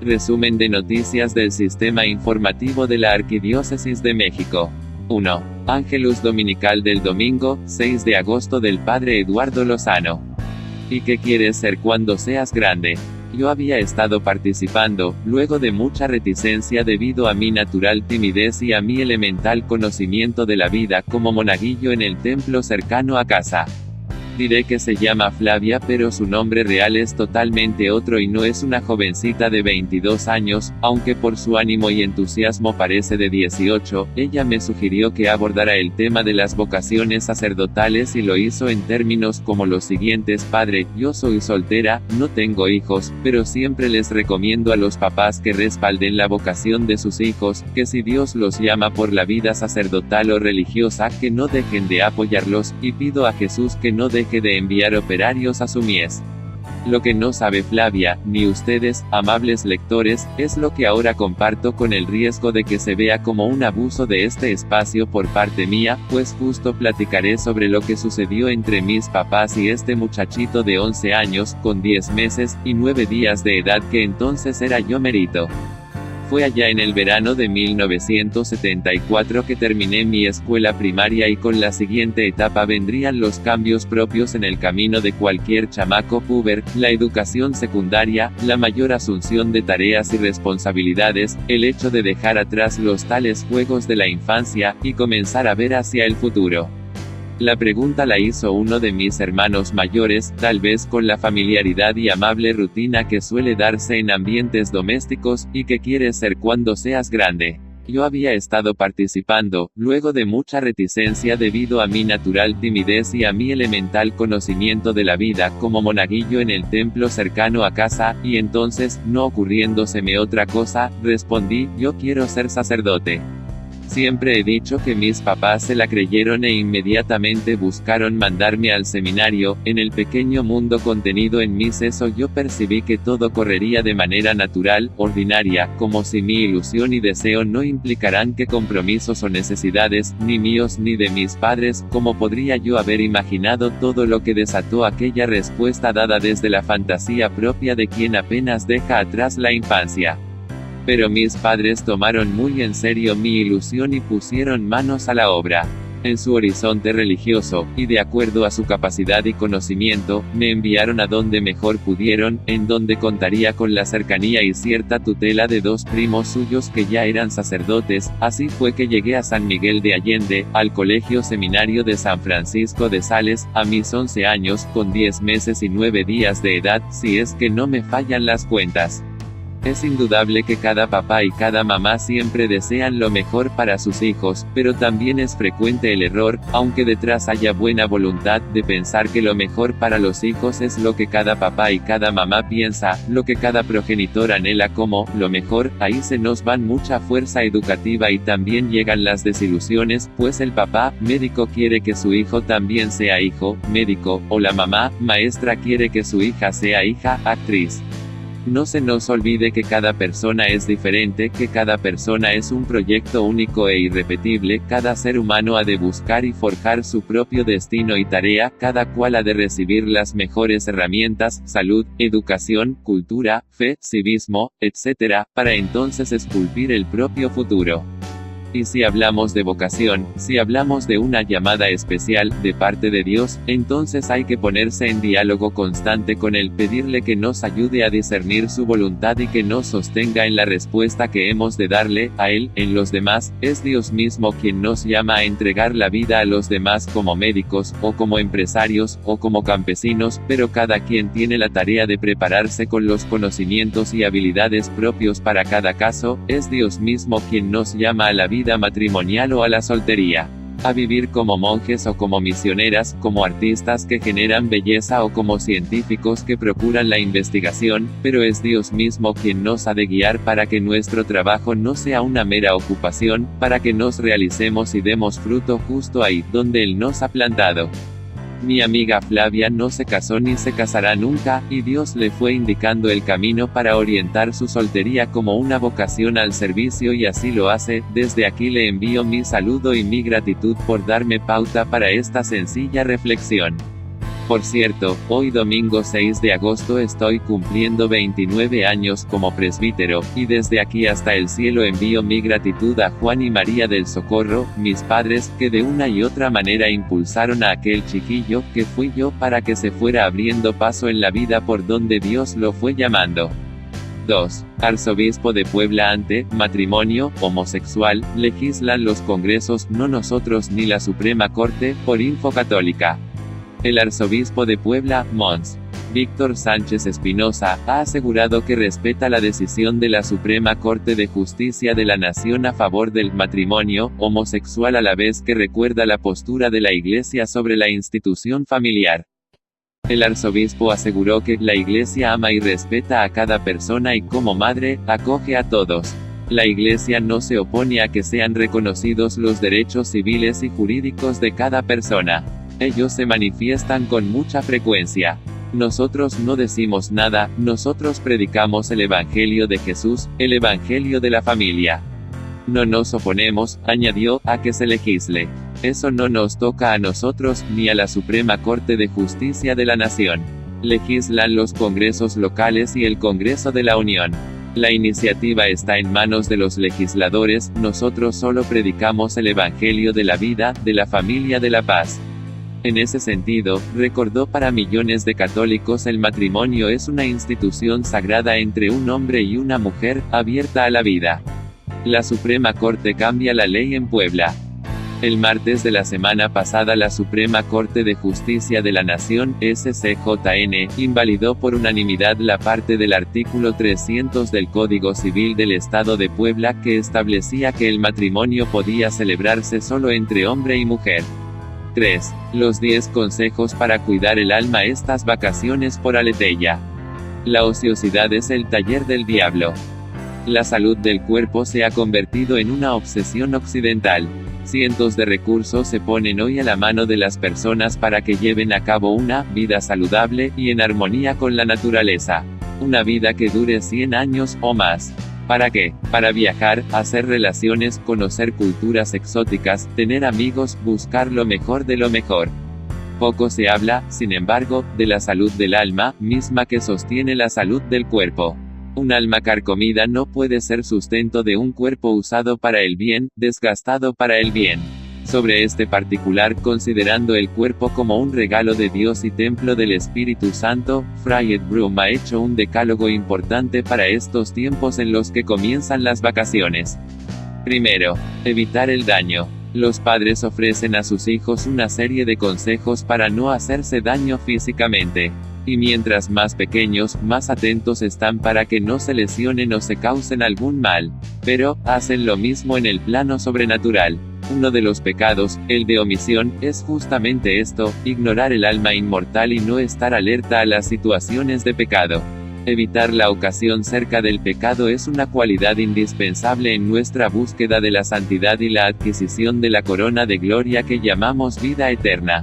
Resumen de noticias del Sistema Informativo de la Arquidiócesis de México. 1. Ángelus Dominical del domingo, 6 de agosto del Padre Eduardo Lozano. ¿Y qué quieres ser cuando seas grande? Yo había estado participando, luego de mucha reticencia debido a mi natural timidez y a mi elemental conocimiento de la vida como monaguillo en el templo cercano a casa. Diré que se llama Flavia, pero su nombre real es totalmente otro y no es una jovencita de 22 años, aunque por su ánimo y entusiasmo parece de 18, ella me sugirió que abordara el tema de las vocaciones sacerdotales y lo hizo en términos como los siguientes: Padre, yo soy soltera, no tengo hijos, pero siempre les recomiendo a los papás que respalden la vocación de sus hijos, que si Dios los llama por la vida sacerdotal o religiosa, que no dejen de apoyarlos, y pido a Jesús que no deje de enviar operarios a su mies. Lo que no sabe Flavia, ni ustedes, amables lectores, es lo que ahora comparto con el riesgo de que se vea como un abuso de este espacio por parte mía, pues justo platicaré sobre lo que sucedió entre mis papás y este muchachito de 11 años, con 10 meses, y 9 días de edad que entonces era yo merito. Fue allá en el verano de 1974 que terminé mi escuela primaria y con la siguiente etapa vendrían los cambios propios en el camino de cualquier chamaco puber, la educación secundaria, la mayor asunción de tareas y responsabilidades, el hecho de dejar atrás los tales juegos de la infancia, y comenzar a ver hacia el futuro. La pregunta la hizo uno de mis hermanos mayores, tal vez con la familiaridad y amable rutina que suele darse en ambientes domésticos: ¿y qué quieres ser cuando seas grande? Yo había estado participando, luego de mucha reticencia debido a mi natural timidez y a mi elemental conocimiento de la vida como monaguillo en el templo cercano a casa, y entonces, no ocurriéndoseme otra cosa, respondí: yo quiero ser sacerdote. Siempre he dicho que mis papás se la creyeron e inmediatamente buscaron mandarme al seminario. En el pequeño mundo contenido en mi seso yo percibí que todo correría de manera natural, ordinaria, como si mi ilusión y deseo no implicaran que compromisos o necesidades, ni míos ni de mis padres, como podría yo haber imaginado todo lo que desató aquella respuesta dada desde la fantasía propia de quien apenas deja atrás la infancia. Pero mis padres tomaron muy en serio mi ilusión y pusieron manos a la obra. En su horizonte religioso, y de acuerdo a su capacidad y conocimiento, me enviaron a donde mejor pudieron, en donde contaría con la cercanía y cierta tutela de 2 primos suyos que ya eran sacerdotes. Así fue que llegué a San Miguel de Allende, al Colegio Seminario de San Francisco de Sales, a mis 11 años, con 10 meses y 9 días de edad, si es que no me fallan las cuentas. Es indudable que cada papá y cada mamá siempre desean lo mejor para sus hijos, pero también es frecuente el error, aunque detrás haya buena voluntad, de pensar que lo mejor para los hijos es lo que cada papá y cada mamá piensa, lo que cada progenitor anhela como lo mejor. Ahí se nos van mucha fuerza educativa y también llegan las desilusiones, pues el papá, médico, quiere que su hijo también sea hijo, médico, o la mamá, maestra, quiere que su hija sea hija, actriz. No se nos olvide que cada persona es diferente, que cada persona es un proyecto único e irrepetible, cada ser humano ha de buscar y forjar su propio destino y tarea, cada cual ha de recibir las mejores herramientas, salud, educación, cultura, fe, civismo, etc., para entonces esculpir el propio futuro. Y si hablamos de vocación, si hablamos de una llamada especial, de parte de Dios, entonces hay que ponerse en diálogo constante con Él, pedirle que nos ayude a discernir su voluntad y que nos sostenga en la respuesta que hemos de darle, a Él, en los demás. Es Dios mismo quien nos llama a entregar la vida a los demás como médicos, o como empresarios, o como campesinos, pero cada quien tiene la tarea de prepararse con los conocimientos y habilidades propios para cada caso. Es Dios mismo quien nos llama a la vida matrimonial o a la soltería, a vivir como monjes o como misioneras, como artistas que generan belleza o como científicos que procuran la investigación, pero es Dios mismo quien nos ha de guiar para que nuestro trabajo no sea una mera ocupación, para que nos realicemos y demos fruto justo ahí, donde Él nos ha plantado. Mi amiga Flavia no se casó ni se casará nunca, y Dios le fue indicando el camino para orientar su soltería como una vocación al servicio, y así lo hace. Desde aquí le envío mi saludo y mi gratitud por darme pauta para esta sencilla reflexión. Por cierto, hoy domingo 6 de agosto estoy cumpliendo 29 años como presbítero, y desde aquí hasta el cielo envío mi gratitud a Juan y María del Socorro, mis padres, que de una y otra manera impulsaron a aquel chiquillo, que fui yo, para que se fuera abriendo paso en la vida por donde Dios lo fue llamando. 2. Arzobispo de Puebla. Ante matrimonio homosexual, legislan los congresos, no nosotros ni la Suprema Corte, por Info Católica. El arzobispo de Puebla, Mons. Víctor Sánchez Espinosa, ha asegurado que respeta la decisión de la Suprema Corte de Justicia de la Nación a favor del matrimonio homosexual, a la vez que recuerda la postura de la Iglesia sobre la institución familiar. El arzobispo aseguró que la Iglesia ama y respeta a cada persona y como madre, acoge a todos. La Iglesia no se opone a que sean reconocidos los derechos civiles y jurídicos de cada persona. Ellos se manifiestan con mucha frecuencia. Nosotros no decimos nada, nosotros predicamos el Evangelio de Jesús, el Evangelio de la familia. No nos oponemos, añadió, a que se legisle. Eso no nos toca a nosotros, ni a la Suprema Corte de Justicia de la Nación. Legislan los congresos locales y el Congreso de la Unión. La iniciativa está en manos de los legisladores, nosotros solo predicamos el Evangelio de la vida, de la familia, de la paz. En ese sentido, recordó, para millones de católicos el matrimonio es una institución sagrada entre un hombre y una mujer, abierta a la vida. La Suprema Corte cambia la ley en Puebla. El martes de la semana pasada la Suprema Corte de Justicia de la Nación, SCJN, invalidó por unanimidad la parte del artículo 300 del Código Civil del Estado de Puebla que establecía que el matrimonio podía celebrarse solo entre hombre y mujer. 3. Los 10 consejos para cuidar el alma estas vacaciones por Aleteia. La ociosidad es el taller del diablo. La salud del cuerpo se ha convertido en una obsesión occidental. Cientos de recursos se ponen hoy a la mano de las personas para que lleven a cabo una vida saludable y en armonía con la naturaleza. Una vida que dure 100 años o más. ¿Para qué? Para viajar, hacer relaciones, conocer culturas exóticas, tener amigos, buscar lo mejor de lo mejor. Poco se habla, sin embargo, de la salud del alma, misma que sostiene la salud del cuerpo. Un alma carcomida no puede ser sustento de un cuerpo usado para el bien, desgastado para el bien. Sobre este particular, considerando el cuerpo como un regalo de Dios y templo del Espíritu Santo, Fray Ed Brum ha hecho un decálogo importante para estos tiempos en los que comienzan las vacaciones. Primero, evitar el daño. Los padres ofrecen a sus hijos una serie de consejos para no hacerse daño físicamente. Y mientras más pequeños, más atentos están para que no se lesionen o se causen algún mal. Pero, hacen lo mismo en el plano sobrenatural. Uno de los pecados, el de omisión, es justamente esto, ignorar el alma inmortal y no estar alerta a las situaciones de pecado. Evitar la ocasión cerca del pecado es una cualidad indispensable en nuestra búsqueda de la santidad y la adquisición de la corona de gloria que llamamos vida eterna.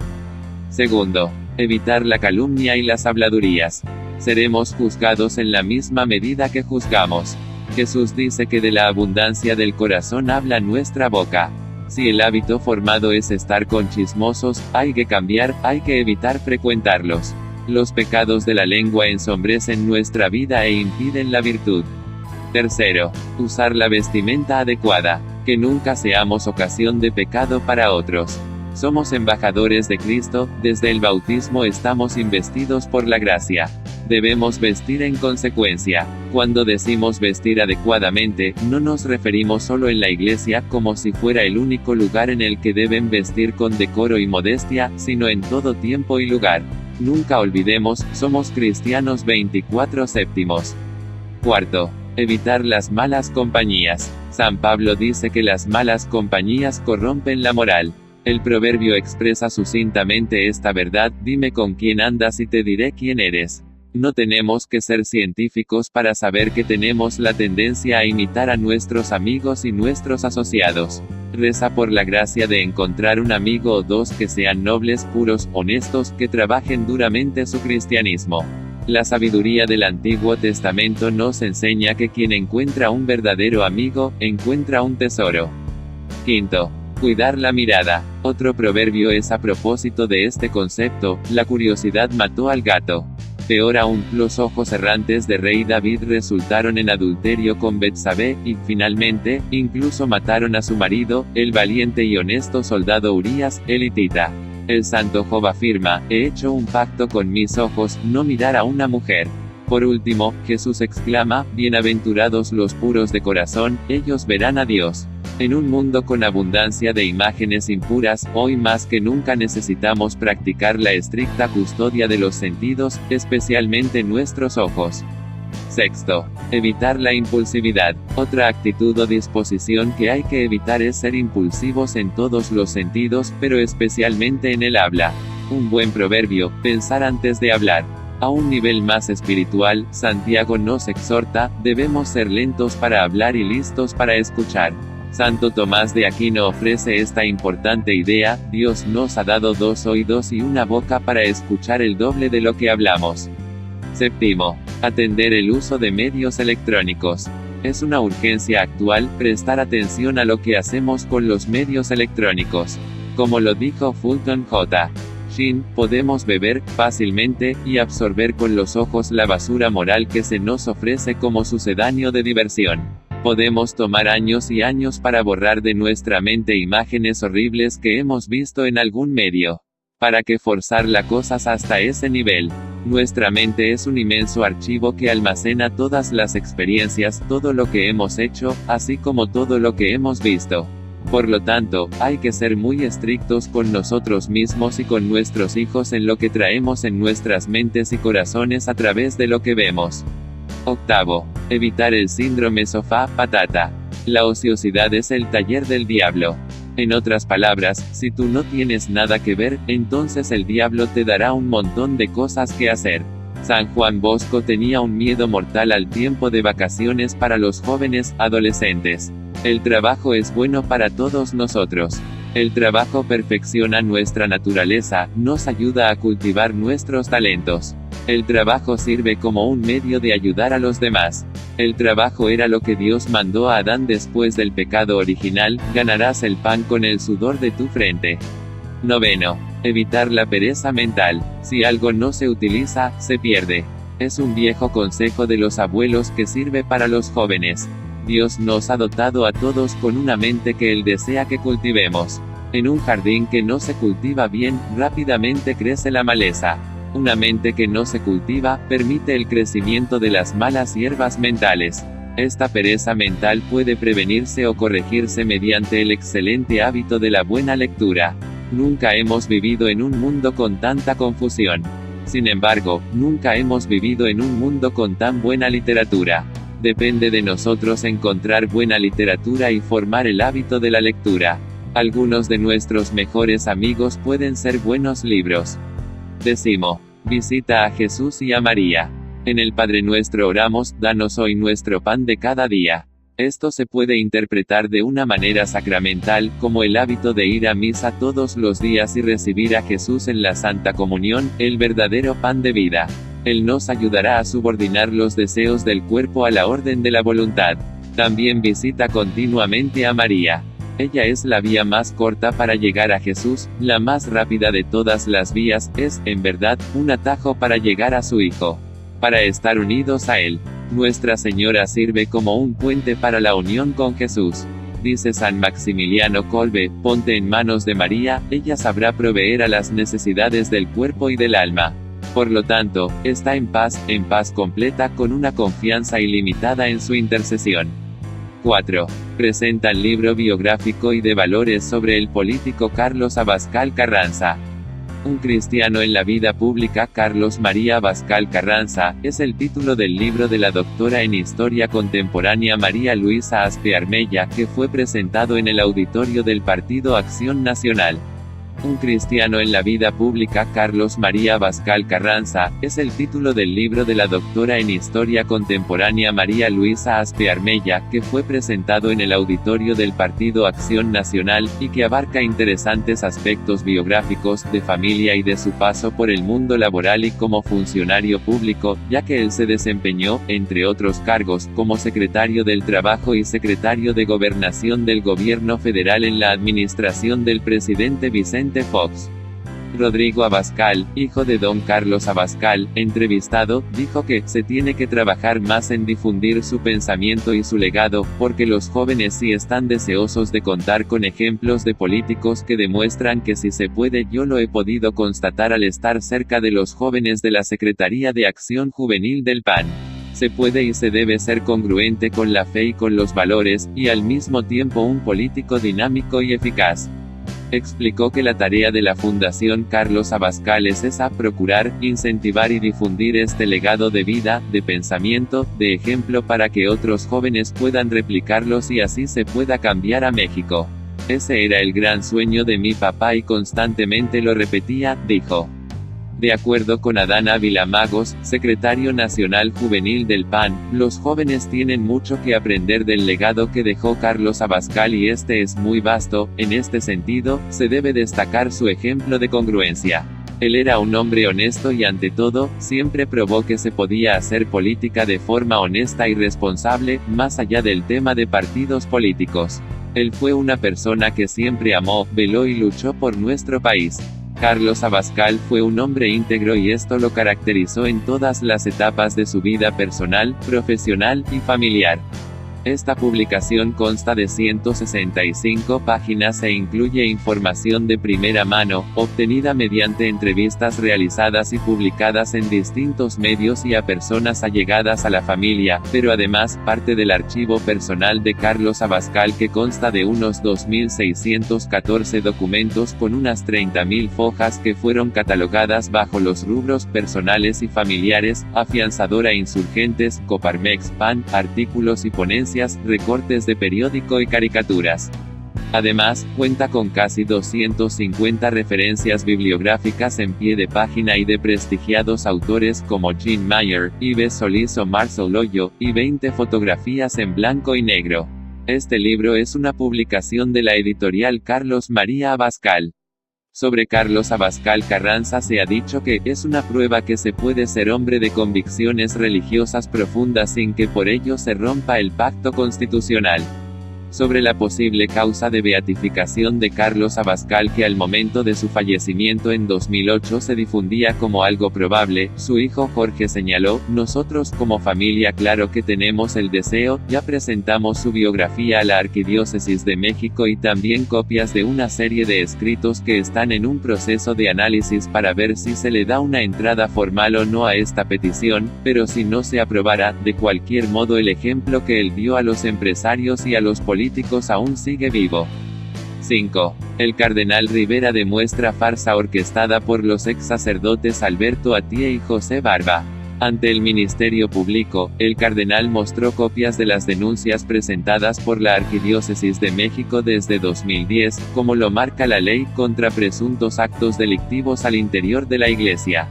Segundo, evitar la calumnia y las habladurías. Seremos juzgados en la misma medida que juzgamos. Jesús dice que de la abundancia del corazón habla nuestra boca. Si el hábito formado es estar con chismosos, hay que cambiar, hay que evitar frecuentarlos. Los pecados de la lengua ensombrecen nuestra vida e impiden la virtud. Tercero, usar la vestimenta adecuada. Que nunca seamos ocasión de pecado para otros. Somos embajadores de Cristo, desde el bautismo estamos investidos por la gracia. Debemos vestir en consecuencia. Cuando decimos vestir adecuadamente, no nos referimos solo en la iglesia como si fuera el único lugar en el que deben vestir con decoro y modestia, sino en todo tiempo y lugar. Nunca olvidemos, somos cristianos 24/7. Cuarto, evitar las malas compañías. San Pablo dice que las malas compañías corrompen la moral. El proverbio expresa sucintamente esta verdad: dime con quién andas y te diré quién eres. No tenemos que ser científicos para saber que tenemos la tendencia a imitar a nuestros amigos y nuestros asociados. Reza por la gracia de encontrar un amigo o dos que sean nobles, puros, honestos, que trabajen duramente su cristianismo. La sabiduría del Antiguo Testamento nos enseña que quien encuentra un verdadero amigo, encuentra un tesoro. Quinto, Cuidar la mirada. Otro proverbio es a propósito de este concepto: la curiosidad mató al gato. Peor aún, los ojos errantes de rey David resultaron en adulterio con Betsabé, y, finalmente, incluso mataron a su marido, el valiente y honesto soldado Urías, el hitita. El santo Job afirma: he hecho un pacto con mis ojos, no mirar a una mujer. Por último, Jesús exclama: bienaventurados los puros de corazón, ellos verán a Dios. En un mundo con abundancia de imágenes impuras, hoy más que nunca necesitamos practicar la estricta custodia de los sentidos, especialmente nuestros ojos. Sexto, evitar la impulsividad. Otra actitud o disposición que hay que evitar es ser impulsivos en todos los sentidos, pero especialmente en el habla. Un buen proverbio: pensar antes de hablar. A un nivel más espiritual, Santiago nos exhorta: debemos ser lentos para hablar y listos para escuchar. Santo Tomás de Aquino ofrece esta importante idea: Dios nos ha dado 2 oídos y una boca para escuchar el doble de lo que hablamos. Séptimo, atender el uso de medios electrónicos. Es una urgencia actual prestar atención a lo que hacemos con los medios electrónicos. Como lo dijo Fulton J. Sheen, podemos beber fácilmente y absorber con los ojos la basura moral que se nos ofrece como sucedáneo de diversión. Podemos tomar años y años para borrar de nuestra mente imágenes horribles que hemos visto en algún medio. ¿Para qué forzar las cosas hasta ese nivel? Nuestra mente es un inmenso archivo que almacena todas las experiencias, todo lo que hemos hecho, así como todo lo que hemos visto. Por lo tanto, hay que ser muy estrictos con nosotros mismos y con nuestros hijos en lo que traemos en nuestras mentes y corazones a través de lo que vemos. Octavo, evitar el síndrome sofá-patata. La ociosidad es el taller del diablo. En otras palabras, si tú no tienes nada que ver, entonces el diablo te dará un montón de cosas que hacer. San Juan Bosco tenía un miedo mortal al tiempo de vacaciones para los jóvenes adolescentes. El trabajo es bueno para todos nosotros. El trabajo perfecciona nuestra naturaleza, nos ayuda a cultivar nuestros talentos. El trabajo sirve como un medio de ayudar a los demás. El trabajo era lo que Dios mandó a Adán después del pecado original: ganarás el pan con el sudor de tu frente. Noveno, evitar la pereza mental. Si algo no se utiliza, se pierde. Es un viejo consejo de los abuelos que sirve para los jóvenes. Dios nos ha dotado a todos con una mente que Él desea que cultivemos. En un jardín que no se cultiva bien, rápidamente crece la maleza. Una mente que no se cultiva, permite el crecimiento de las malas hierbas mentales. Esta pereza mental puede prevenirse o corregirse mediante el excelente hábito de la buena lectura. Nunca hemos vivido en un mundo con tanta confusión. Sin embargo, nunca hemos vivido en un mundo con tan buena literatura. Depende de nosotros encontrar buena literatura y formar el hábito de la lectura. Algunos de nuestros mejores amigos pueden ser buenos libros. Décimo, visita a Jesús y a María. En el Padre Nuestro oramos: danos hoy nuestro pan de cada día. Esto se puede interpretar de una manera sacramental, como el hábito de ir a misa todos los días y recibir a Jesús en la Santa Comunión, el verdadero pan de vida. Él nos ayudará a subordinar los deseos del cuerpo a la orden de la voluntad. También visita continuamente a María. Ella es la vía más corta para llegar a Jesús, la más rápida de todas las vías, es, en verdad, un atajo para llegar a su Hijo. Para estar unidos a Él. Nuestra Señora sirve como un puente para la unión con Jesús. Dice San Maximiliano Kolbe: ponte en manos de María, ella sabrá proveer a las necesidades del cuerpo y del alma. Por lo tanto, está en paz completa, con una confianza ilimitada en su intercesión. 4. Presenta el libro biográfico y de valores sobre el político Carlos Abascal Carranza. Un cristiano en la vida pública. Carlos María Abascal Carranza, es el título del libro de la doctora en Historia Contemporánea María Luisa Aspe Armella, que fue presentado en el auditorio del Partido Acción Nacional. Un cristiano en la vida pública. Carlos María Abascal Carranza, es el título del libro de la doctora en Historia Contemporánea María Luisa Aspe Armella, que fue presentado en el auditorio del Partido Acción Nacional, y que abarca interesantes aspectos biográficos, de familia y de su paso por el mundo laboral y como funcionario público, ya que él se desempeñó, entre otros cargos, como secretario del Trabajo y secretario de Gobernación del Gobierno Federal en la administración del presidente Vicente Fox. Rodrigo Abascal, hijo de don Carlos Abascal, entrevistado, dijo que se tiene que trabajar más en difundir su pensamiento y su legado, porque los jóvenes sí están deseosos de contar con ejemplos de políticos que demuestran que sí se puede. Yo lo he podido constatar al estar cerca de los jóvenes de la Secretaría de Acción Juvenil del PAN. Se puede y se debe ser congruente con la fe y con los valores, y al mismo tiempo un político dinámico y eficaz. Explicó que la tarea de la Fundación Carlos Abascal es esa: procurar, incentivar y difundir este legado de vida, de pensamiento, de ejemplo para que otros jóvenes puedan replicarlos y así se pueda cambiar a México. Ese era el gran sueño de mi papá y constantemente lo repetía, dijo. De acuerdo con Adán Ávila Magos, secretario nacional juvenil del PAN, los jóvenes tienen mucho que aprender del legado que dejó Carlos Abascal y este es muy vasto. En este sentido, se debe destacar su ejemplo de congruencia. Él era un hombre honesto y ante todo, siempre probó que se podía hacer política de forma honesta y responsable, más allá del tema de partidos políticos. Él fue una persona que siempre amó, veló y luchó por nuestro país. Carlos Abascal fue un hombre íntegro y esto lo caracterizó en todas las etapas de su vida personal, profesional y familiar. Esta publicación consta de 165 páginas e incluye información de primera mano, obtenida mediante entrevistas realizadas y publicadas en distintos medios y a personas allegadas a la familia, pero además, parte del archivo personal de Carlos Abascal que consta de unos 2.614 documentos con unas 30.000 hojas que fueron catalogadas bajo los rubros personales y familiares, afianzadora insurgentes, Coparmex, PAN, artículos y ponencias, recortes de periódico y caricaturas. Además, cuenta con casi 250 referencias bibliográficas en pie de página y de prestigiados autores como Jean Mayer, Ives Solís o Marcel Hoyo, y 20 fotografías en blanco y negro. Este libro es una publicación de la editorial Carlos María Abascal. Sobre Carlos Abascal Carranza se ha dicho que es una prueba que se puede ser hombre de convicciones religiosas profundas sin que por ello se rompa el pacto constitucional. Sobre la posible causa de beatificación de Carlos Abascal que al momento de su fallecimiento en 2008 se difundía como algo probable, su hijo Jorge señaló: nosotros como familia claro que tenemos el deseo, ya presentamos su biografía a la Arquidiócesis de México y también copias de una serie de escritos que están en un proceso de análisis para ver si se le da una entrada formal o no a esta petición, pero si no se aprobara, de cualquier modo el ejemplo que él dio a los empresarios y a los políticos aún sigue vivo. 5. El cardenal Rivera demuestra farsa orquestada por los ex sacerdotes Alberto Atié y José Barba. Ante el Ministerio Público, el cardenal mostró copias de las denuncias presentadas por la Arquidiócesis de México desde 2010, como lo marca la ley contra presuntos actos delictivos al interior de la Iglesia.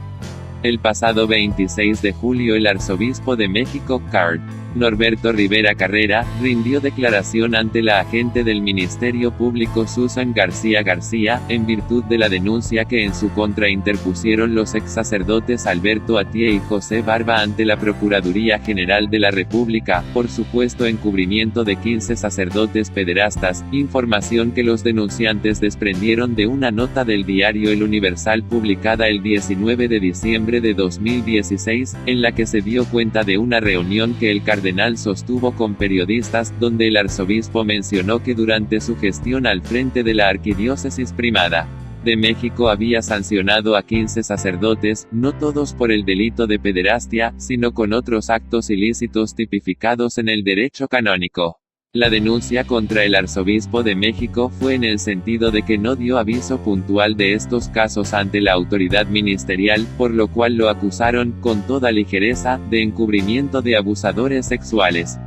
El pasado 26 de julio el arzobispo de México, Card. Norberto Rivera Carrera, rindió declaración ante la agente del Ministerio Público Susan García García, en virtud de la denuncia que en su contra interpusieron los ex sacerdotes Alberto Atié y José Barba ante la Procuraduría General de la República, por supuesto encubrimiento de 15 sacerdotes pederastas, información que los denunciantes desprendieron de una nota del diario El Universal publicada el 19 de diciembre de 2016, en la que se dio cuenta de una reunión que el cardenal sostuvo con periodistas, donde el arzobispo mencionó que durante su gestión al frente de la Arquidiócesis Primada de México había sancionado a 15 sacerdotes, no todos por el delito de pederastia, sino con otros actos ilícitos tipificados en el derecho canónico. La denuncia contra el arzobispo de México fue en el sentido de que no dio aviso puntual de estos casos ante la autoridad ministerial, por lo cual lo acusaron, con toda ligereza, de encubrimiento de abusadores sexuales.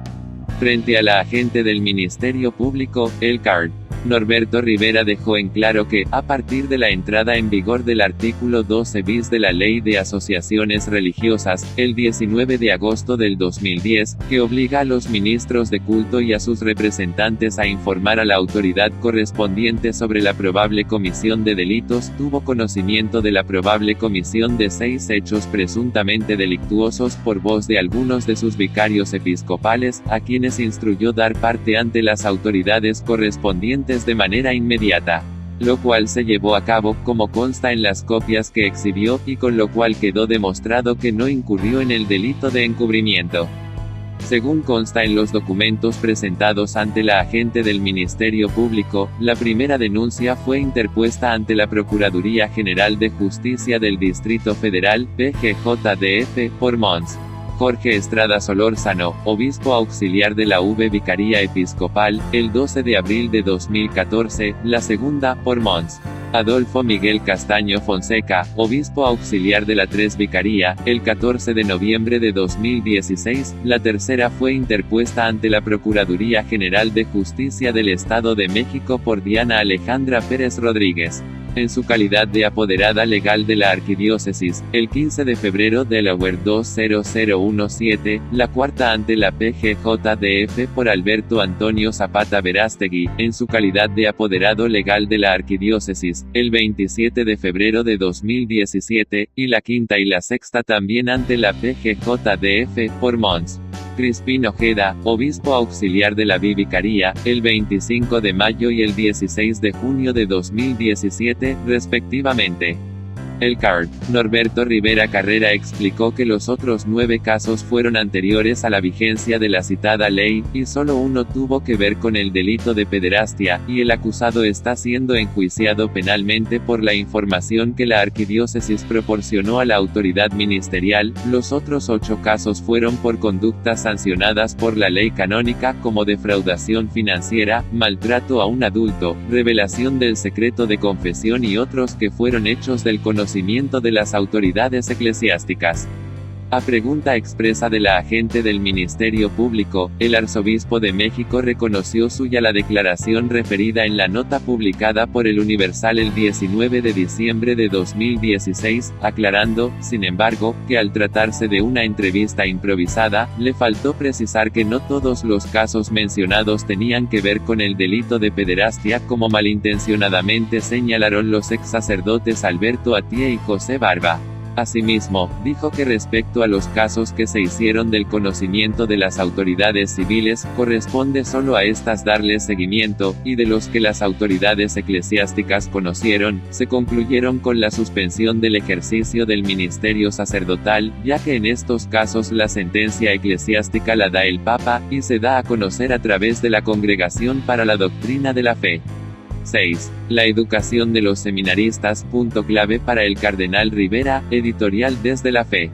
Frente a la agente del Ministerio Público, el Card. Norberto Rivera dejó en claro que, a partir de la entrada en vigor del artículo 12 bis de la Ley de Asociaciones Religiosas, el 19 de agosto del 2010, que obliga a los ministros de culto y a sus representantes a informar a la autoridad correspondiente sobre la probable comisión de delitos, tuvo conocimiento de la probable comisión de 6 hechos presuntamente delictuosos por voz de algunos de sus vicarios episcopales, a quienes instruyó dar parte ante las autoridades correspondientes de manera inmediata. Lo cual se llevó a cabo, como consta en las copias que exhibió, y con lo cual quedó demostrado que no incurrió en el delito de encubrimiento. Según consta en los documentos presentados ante la agente del Ministerio Público, la primera denuncia fue interpuesta ante la Procuraduría General de Justicia del Distrito Federal, PGJDF, por Mons. Jorge Estrada Solórzano, obispo auxiliar de la V Vicaría Episcopal, el 12 de abril de 2014, la segunda, por Mons. Adolfo Miguel Castaño Fonseca, obispo auxiliar de la 3 Vicaría, el 14 de noviembre de 2016, la tercera fue interpuesta ante la Procuraduría General de Justicia del Estado de México por Diana Alejandra Pérez Rodríguez, en su calidad de apoderada legal de la Arquidiócesis, el 15 de febrero Delaware 20017, la cuarta ante la PGJDF por Alberto Antonio Zapata Verástegui, en su calidad de apoderado legal de la Arquidiócesis, el 27 de febrero de 2017, y la quinta y la sexta también ante la PGJDF, por Mons. Crispín Ojeda, obispo auxiliar de la Vicaría, el 25 de mayo y el 16 de junio de 2017, respectivamente. El CARD. Norberto Rivera Carrera explicó que los otros 9 casos fueron anteriores a la vigencia de la citada ley, y solo uno tuvo que ver con el delito de pederastia, y el acusado está siendo enjuiciado penalmente por la información que la arquidiócesis proporcionó a la autoridad ministerial. Los otros 8 casos fueron por conductas sancionadas por la ley canónica como defraudación financiera, maltrato a un adulto, revelación del secreto de confesión y otros que fueron hechos del conocimiento de las autoridades eclesiásticas. A pregunta expresa de la agente del Ministerio Público, el arzobispo de México reconoció suya la declaración referida en la nota publicada por El Universal el 19 de diciembre de 2016, aclarando, sin embargo, que al tratarse de una entrevista improvisada, le faltó precisar que no todos los casos mencionados tenían que ver con el delito de pederastia, como malintencionadamente señalaron los ex sacerdotes Alberto Atié y José Barba. Asimismo, dijo que respecto a los casos que se hicieron del conocimiento de las autoridades civiles, corresponde solo a estas darles seguimiento, y de los que las autoridades eclesiásticas conocieron, se concluyeron con la suspensión del ejercicio del ministerio sacerdotal, ya que en estos casos la sentencia eclesiástica la da el Papa, y se da a conocer a través de la Congregación para la Doctrina de la Fe. 6. La educación de los seminaristas, punto clave para el cardenal Rivera, editorial Desde la Fe.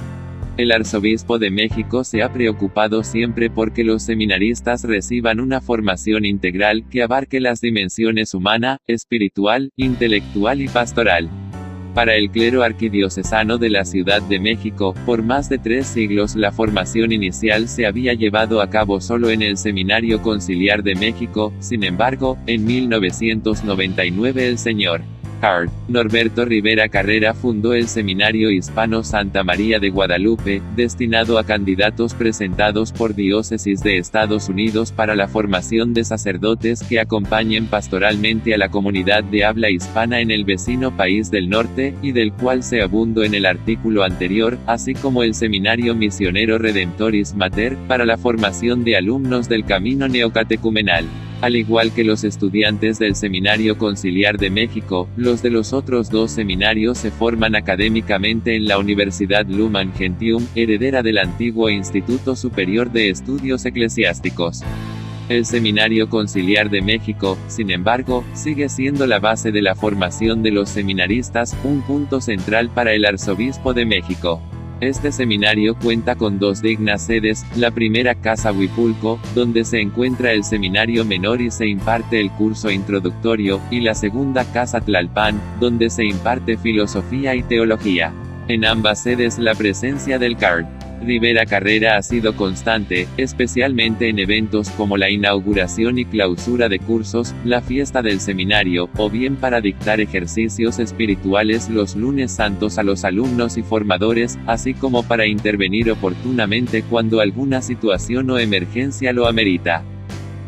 El arzobispo de México se ha preocupado siempre porque los seminaristas reciban una formación integral que abarque las dimensiones humana, espiritual, intelectual y pastoral. Para el clero arquidiocesano de la Ciudad de México, por más de 3 siglos la formación inicial se había llevado a cabo solo en el Seminario Conciliar de México. Sin embargo, en 1999 el Sr. CARD. Norberto Rivera Carrera fundó el Seminario Hispano Santa María de Guadalupe, destinado a candidatos presentados por diócesis de Estados Unidos para la formación de sacerdotes que acompañen pastoralmente a la comunidad de habla hispana en el vecino país del norte, y del cual se abundó en el artículo anterior, así como el Seminario Misionero Redemptoris Mater, para la formación de alumnos del camino neocatecumenal. Al igual que los estudiantes del Seminario Conciliar de México, los de los otros 2 seminarios se forman académicamente en la Universidad Lumen Gentium, heredera del antiguo Instituto Superior de Estudios Eclesiásticos. El Seminario Conciliar de México, sin embargo, sigue siendo la base de la formación de los seminaristas, un punto central para el Arzobispo de México. Este seminario cuenta con 2 dignas sedes, la primera Casa Huipulco, donde se encuentra el seminario menor y se imparte el curso introductorio, y la segunda Casa Tlalpan, donde se imparte filosofía y teología. En ambas sedes la presencia del CARD. Rivera Carrera ha sido constante, especialmente en eventos como la inauguración y clausura de cursos, la fiesta del seminario, o bien para dictar ejercicios espirituales los lunes santos a los alumnos y formadores, así como para intervenir oportunamente cuando alguna situación o emergencia lo amerita.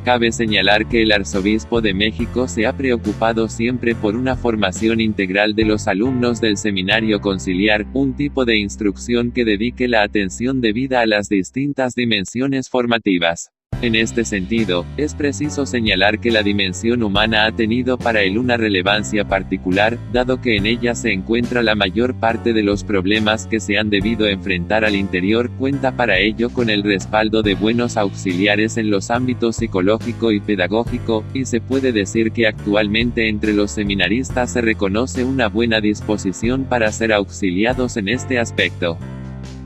Cabe señalar que el Arzobispo de México se ha preocupado siempre por una formación integral de los alumnos del Seminario Conciliar, un tipo de instrucción que dedique la atención debida a las distintas dimensiones formativas. En este sentido, es preciso señalar que la dimensión humana ha tenido para él una relevancia particular, dado que en ella se encuentra la mayor parte de los problemas que se han debido enfrentar al interior, cuenta para ello con el respaldo de buenos auxiliares en los ámbitos psicológico y pedagógico, y se puede decir que actualmente entre los seminaristas se reconoce una buena disposición para ser auxiliados en este aspecto.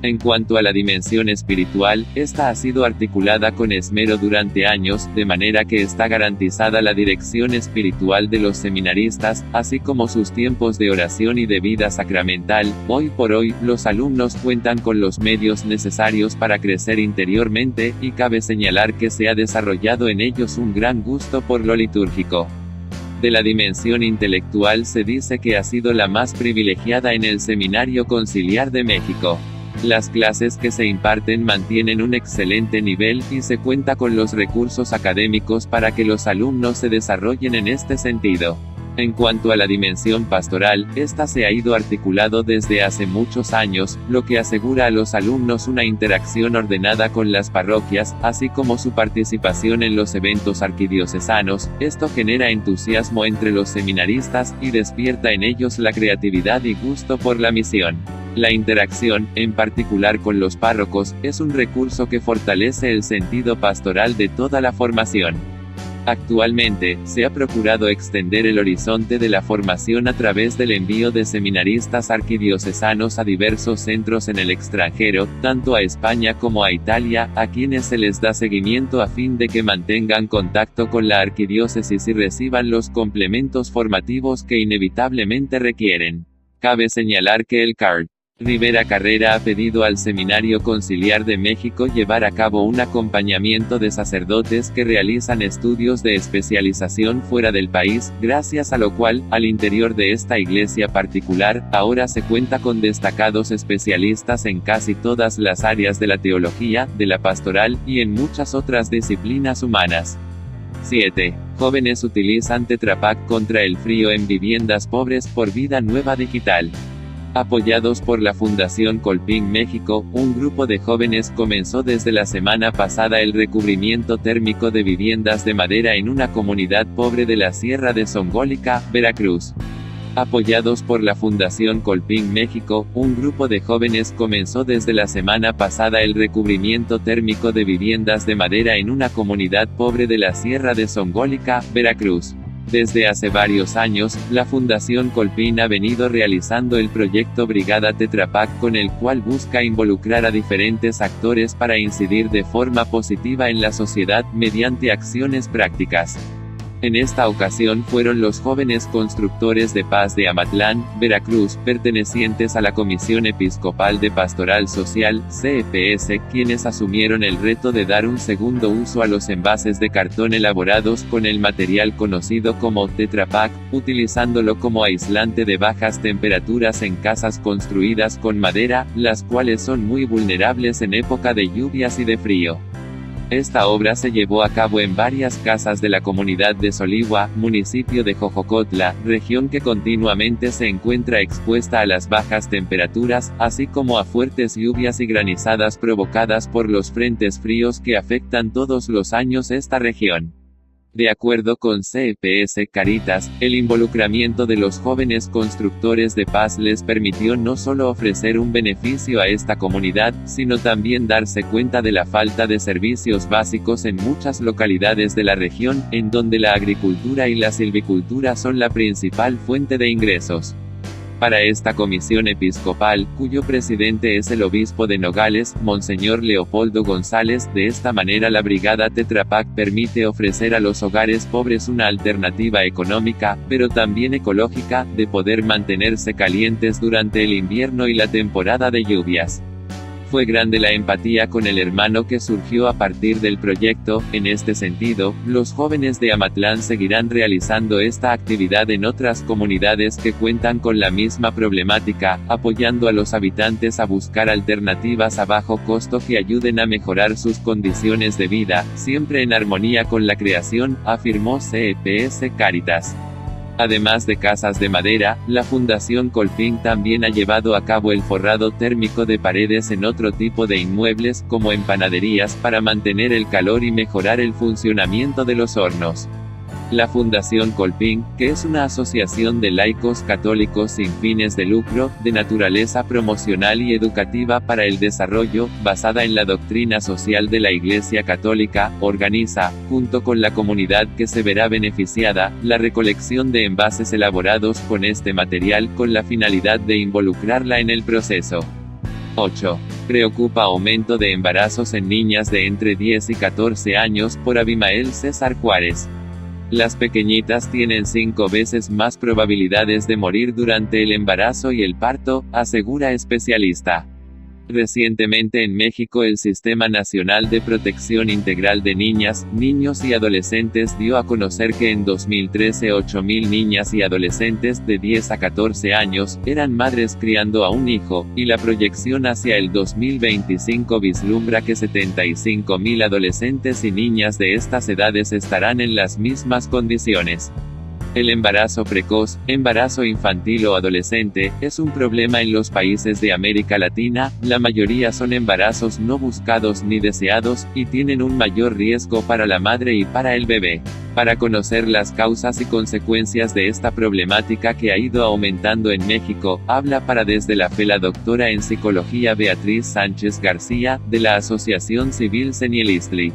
En cuanto a la dimensión espiritual, esta ha sido articulada con esmero durante años, de manera que está garantizada la dirección espiritual de los seminaristas, así como sus tiempos de oración y de vida sacramental. Hoy por hoy, los alumnos cuentan con los medios necesarios para crecer interiormente, y cabe señalar que se ha desarrollado en ellos un gran gusto por lo litúrgico. De la dimensión intelectual se dice que ha sido la más privilegiada en el Seminario Conciliar de México. Las clases que se imparten mantienen un excelente nivel, y se cuenta con los recursos académicos para que los alumnos se desarrollen en este sentido. En cuanto a la dimensión pastoral, esta se ha ido articulando desde hace muchos años, lo que asegura a los alumnos una interacción ordenada con las parroquias, así como su participación en los eventos arquidiocesanos. Esto genera entusiasmo entre los seminaristas, y despierta en ellos la creatividad y gusto por la misión. La interacción, en particular con los párrocos, es un recurso que fortalece el sentido pastoral de toda la formación. Actualmente, se ha procurado extender el horizonte de la formación a través del envío de seminaristas arquidiocesanos a diversos centros en el extranjero, tanto a España como a Italia, a quienes se les da seguimiento a fin de que mantengan contacto con la arquidiócesis y reciban los complementos formativos que inevitablemente requieren. Cabe señalar que el Card. Rivera Carrera ha pedido al Seminario Conciliar de México llevar a cabo un acompañamiento de sacerdotes que realizan estudios de especialización fuera del país, gracias a lo cual, al interior de esta iglesia particular, ahora se cuenta con destacados especialistas en casi todas las áreas de la teología, de la pastoral, y en muchas otras disciplinas humanas. 7. Jóvenes utilizan Tetra Pak contra el frío en viviendas pobres por Vida Nueva Digital. Apoyados por la Fundación Colpín México, un grupo de jóvenes comenzó desde la semana pasada el recubrimiento térmico de viviendas de madera en una comunidad pobre de la Sierra de Songolica, Veracruz. Apoyados por la Fundación Colpín México, un grupo de jóvenes comenzó desde la semana pasada el recubrimiento térmico de viviendas de madera en una comunidad pobre de la Sierra de Songolica, Veracruz. Desde hace varios años, la Fundación Colpín ha venido realizando el proyecto Brigada Tetra Pak, con el cual busca involucrar a diferentes actores para incidir de forma positiva en la sociedad, mediante acciones prácticas. En esta ocasión fueron los jóvenes constructores de paz de Amatlán, Veracruz, pertenecientes a la Comisión Episcopal de Pastoral Social, CEPS, quienes asumieron el reto de dar un segundo uso a los envases de cartón elaborados con el material conocido como Tetra Pak, utilizándolo como aislante de bajas temperaturas en casas construidas con madera, las cuales son muy vulnerables en época de lluvias y de frío. Esta obra se llevó a cabo en varias casas de la comunidad de Soligua, municipio de Jojocotla, región que continuamente se encuentra expuesta a las bajas temperaturas, así como a fuertes lluvias y granizadas provocadas por los frentes fríos que afectan todos los años esta región. De acuerdo con CEPS Caritas, el involucramiento de los jóvenes constructores de paz les permitió no solo ofrecer un beneficio a esta comunidad, sino también darse cuenta de la falta de servicios básicos en muchas localidades de la región, en donde la agricultura y la silvicultura son la principal fuente de ingresos. Para esta comisión episcopal, cuyo presidente es el obispo de Nogales, Monseñor Leopoldo González, de esta manera la Brigada Tetra Pak permite ofrecer a los hogares pobres una alternativa económica, pero también ecológica, de poder mantenerse calientes durante el invierno y la temporada de lluvias. Fue grande la empatía con el hermano que surgió a partir del proyecto. En este sentido, los jóvenes de Amatlán seguirán realizando esta actividad en otras comunidades que cuentan con la misma problemática, apoyando a los habitantes a buscar alternativas a bajo costo que ayuden a mejorar sus condiciones de vida, siempre en armonía con la creación, afirmó CEPS Cáritas. Además de casas de madera, la Fundación Colping también ha llevado a cabo el forrado térmico de paredes en otro tipo de inmuebles, como en panaderías, para mantener el calor y mejorar el funcionamiento de los hornos. La Fundación Colping, que es una asociación de laicos católicos sin fines de lucro, de naturaleza promocional y educativa para el desarrollo, basada en la doctrina social de la Iglesia Católica, organiza, junto con la comunidad que se verá beneficiada, la recolección de envases elaborados con este material con la finalidad de involucrarla en el proceso. 8. Preocupa aumento de embarazos en niñas de entre 10 y 14 años, por Abimael César Juárez. Las pequeñitas tienen 5 veces más probabilidades de morir durante el embarazo y el parto, asegura especialista. Recientemente en México el Sistema Nacional de Protección Integral de Niñas, Niños y Adolescentes dio a conocer que en 2013 8,000 niñas y adolescentes de 10 a 14 años eran madres criando a un hijo, y la proyección hacia el 2025 vislumbra que 75,000 adolescentes y niñas de estas edades estarán en las mismas condiciones. El embarazo precoz, embarazo infantil o adolescente, es un problema en los países de América Latina. La mayoría son embarazos no buscados ni deseados, y tienen un mayor riesgo para la madre y para el bebé. Para conocer las causas y consecuencias de esta problemática que ha ido aumentando en México, habla para Desde la Fe la doctora en psicología Beatriz Sánchez García, de la Asociación Civil Senielistli.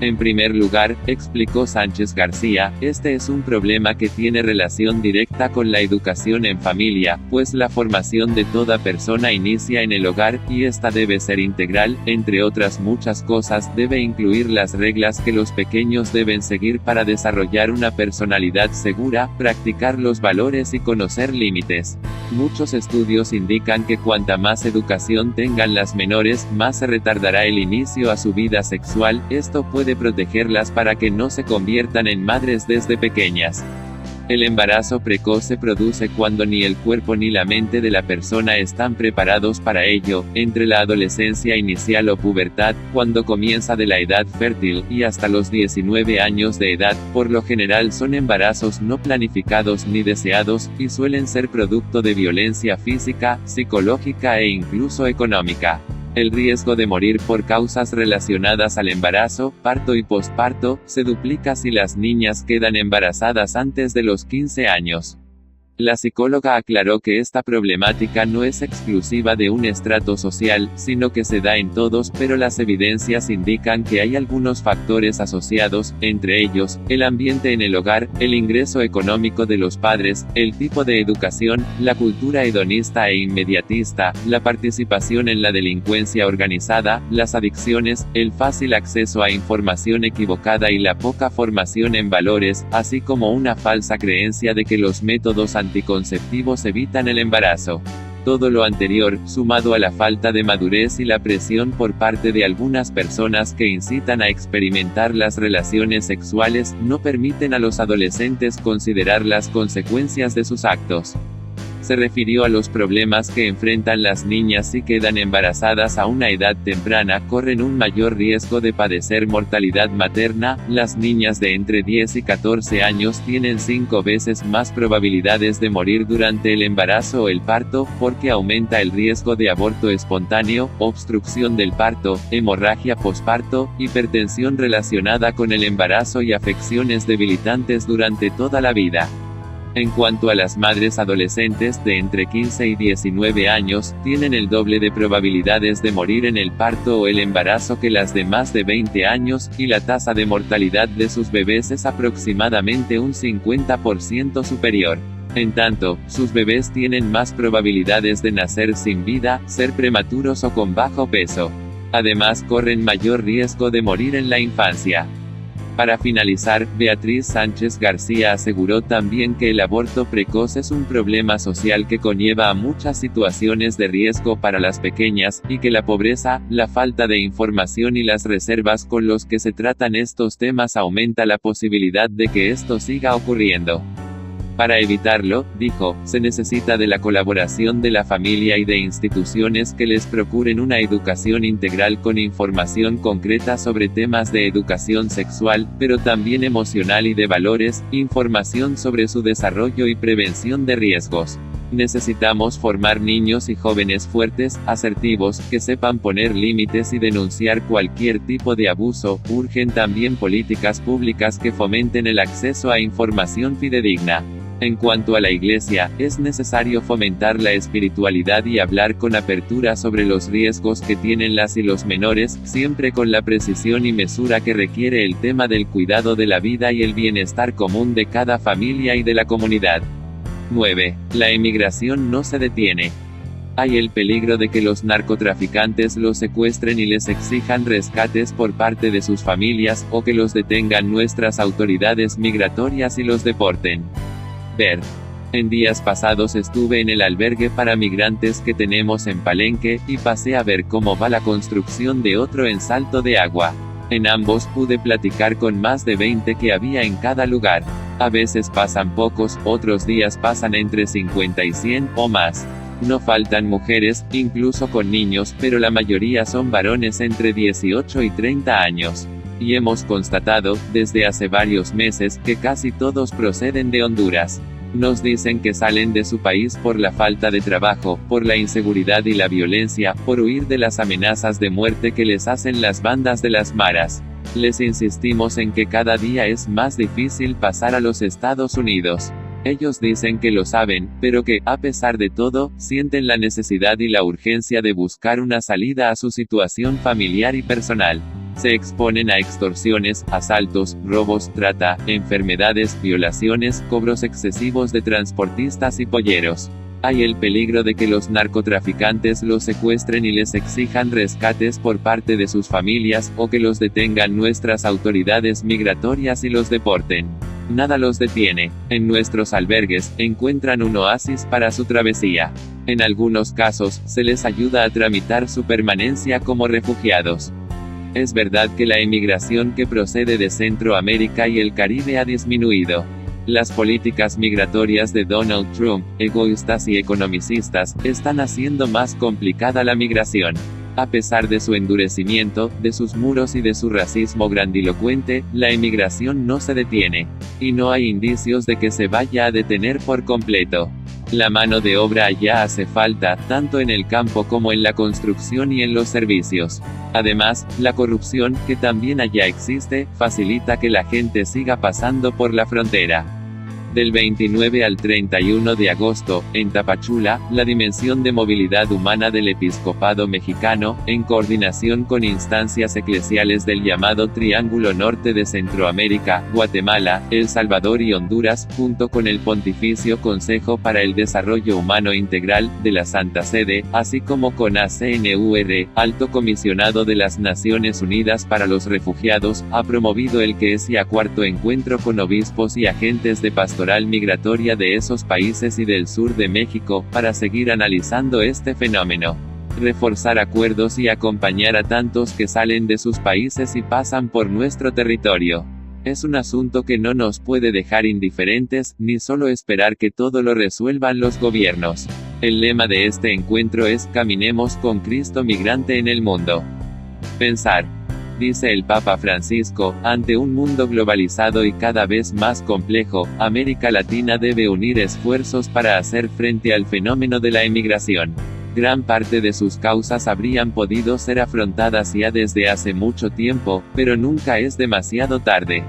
En primer lugar, explicó Sánchez García, este es un problema que tiene relación directa con la educación en familia, pues la formación de toda persona inicia en el hogar, y esta debe ser integral. Entre otras muchas cosas, debe incluir las reglas que los pequeños deben seguir para desarrollar una personalidad segura, practicar los valores y conocer límites. Muchos estudios indican que cuanta más educación tengan las menores, más se retardará el inicio a su vida sexual. Esto puede protegerlas para que no se conviertan en madres desde pequeñas. El embarazo precoz se produce cuando ni el cuerpo ni la mente de la persona están preparados para ello, entre la adolescencia inicial o pubertad, cuando comienza de la edad fértil, y hasta los 19 años de edad. Por lo general son embarazos no planificados ni deseados, y suelen ser producto de violencia física, psicológica e incluso económica. El riesgo de morir por causas relacionadas al embarazo, parto y posparto, se duplica si las niñas quedan embarazadas antes de los 15 años. La psicóloga aclaró que esta problemática no es exclusiva de un estrato social, sino que se da en todos, pero las evidencias indican que hay algunos factores asociados, entre ellos, el ambiente en el hogar, el ingreso económico de los padres, el tipo de educación, la cultura hedonista e inmediatista, la participación en la delincuencia organizada, las adicciones, el fácil acceso a información equivocada y la poca formación en valores, así como una falsa creencia de que los métodos anticonceptivos evitan el embarazo. Todo lo anterior, sumado a la falta de madurez y la presión por parte de algunas personas que incitan a experimentar las relaciones sexuales, no permiten a los adolescentes considerar las consecuencias de sus actos. Se refirió a los problemas que enfrentan las niñas si quedan embarazadas a una edad temprana, corren un mayor riesgo de padecer mortalidad materna. Las niñas de entre 10 y 14 años tienen 5 veces más probabilidades de morir durante el embarazo o el parto, porque aumenta el riesgo de aborto espontáneo, obstrucción del parto, hemorragia posparto, hipertensión relacionada con el embarazo y afecciones debilitantes durante toda la vida. En cuanto a las madres adolescentes de entre 15 y 19 años, tienen el doble de probabilidades de morir en el parto o el embarazo que las de más de 20 años, y la tasa de mortalidad de sus bebés es aproximadamente un 50% superior. En tanto, sus bebés tienen más probabilidades de nacer sin vida, ser prematuros o con bajo peso. Además corren mayor riesgo de morir en la infancia. Para finalizar, Beatriz Sánchez García aseguró también que el aborto precoz es un problema social que conlleva a muchas situaciones de riesgo para las pequeñas, y que la pobreza, la falta de información y las reservas con los que se tratan estos temas aumenta la posibilidad de que esto siga ocurriendo. Para evitarlo, dijo, se necesita de la colaboración de la familia y de instituciones que les procuren una educación integral con información concreta sobre temas de educación sexual, pero también emocional y de valores, información sobre su desarrollo y prevención de riesgos. Necesitamos formar niños y jóvenes fuertes, asertivos, que sepan poner límites y denunciar cualquier tipo de abuso. Urgen también políticas públicas que fomenten el acceso a información fidedigna. En cuanto a la Iglesia, es necesario fomentar la espiritualidad y hablar con apertura sobre los riesgos que tienen las y los menores, siempre con la precisión y mesura que requiere el tema del cuidado de la vida y el bienestar común de cada familia y de la comunidad. 9. La emigración no se detiene. Hay el peligro de que los narcotraficantes los secuestren y les exijan rescates por parte de sus familias, o que los detengan nuestras autoridades migratorias y los deporten. Ver. En días pasados estuve en el albergue para migrantes que tenemos en Palenque, y pasé a ver cómo va la construcción de otro en Salto de Agua. En ambos pude platicar con más de 20 que había en cada lugar. A veces pasan pocos, otros días pasan entre 50 y 100, o más. No faltan mujeres, incluso con niños, pero la mayoría son varones entre 18 y 30 años. Y hemos constatado, desde hace varios meses, que casi todos proceden de Honduras. Nos dicen que salen de su país por la falta de trabajo, por la inseguridad y la violencia, por huir de las amenazas de muerte que les hacen las bandas de las maras. Les insistimos en que cada día es más difícil pasar a los Estados Unidos. Ellos dicen que lo saben, pero que, a pesar de todo, sienten la necesidad y la urgencia de buscar una salida a su situación familiar y personal. Se exponen a extorsiones, asaltos, robos, trata, enfermedades, violaciones, cobros excesivos de transportistas y polleros. Hay el peligro de que los narcotraficantes los secuestren y les exijan rescates por parte de sus familias, o que los detengan nuestras autoridades migratorias y los deporten. Nada los detiene. En nuestros albergues, encuentran un oasis para su travesía. En algunos casos, se les ayuda a tramitar su permanencia como refugiados. Es verdad que la emigración que procede de Centroamérica y el Caribe ha disminuido. Las políticas migratorias de Donald Trump, egoístas y economicistas, están haciendo más complicada la migración. A pesar de su endurecimiento, de sus muros y de su racismo grandilocuente, la emigración no se detiene. Y no hay indicios de que se vaya a detener por completo. La mano de obra allá hace falta, tanto en el campo como en la construcción y en los servicios. Además, la corrupción, que también allá existe, facilita que la gente siga pasando por la frontera. Del 29 al 31 de agosto, en Tapachula, la Dimensión de Movilidad Humana del Episcopado Mexicano, en coordinación con instancias eclesiales del llamado Triángulo Norte de Centroamérica, Guatemala, El Salvador y Honduras, junto con el Pontificio Consejo para el Desarrollo Humano Integral, de la Santa Sede, así como con ACNUR, Alto Comisionado de las Naciones Unidas para los Refugiados, ha promovido el que es ya cuarto encuentro con obispos y agentes de pastoral migratoria de esos países y del sur de México, para seguir analizando este fenómeno. Reforzar acuerdos y acompañar a tantos que salen de sus países y pasan por nuestro territorio. Es un asunto que no nos puede dejar indiferentes, ni solo esperar que todo lo resuelvan los gobiernos. El lema de este encuentro es: Caminemos con Cristo migrante en el mundo. Pensar. Dice el Papa Francisco, ante un mundo globalizado y cada vez más complejo, América Latina debe unir esfuerzos para hacer frente al fenómeno de la emigración. Gran parte de sus causas habrían podido ser afrontadas ya desde hace mucho tiempo, pero nunca es demasiado tarde.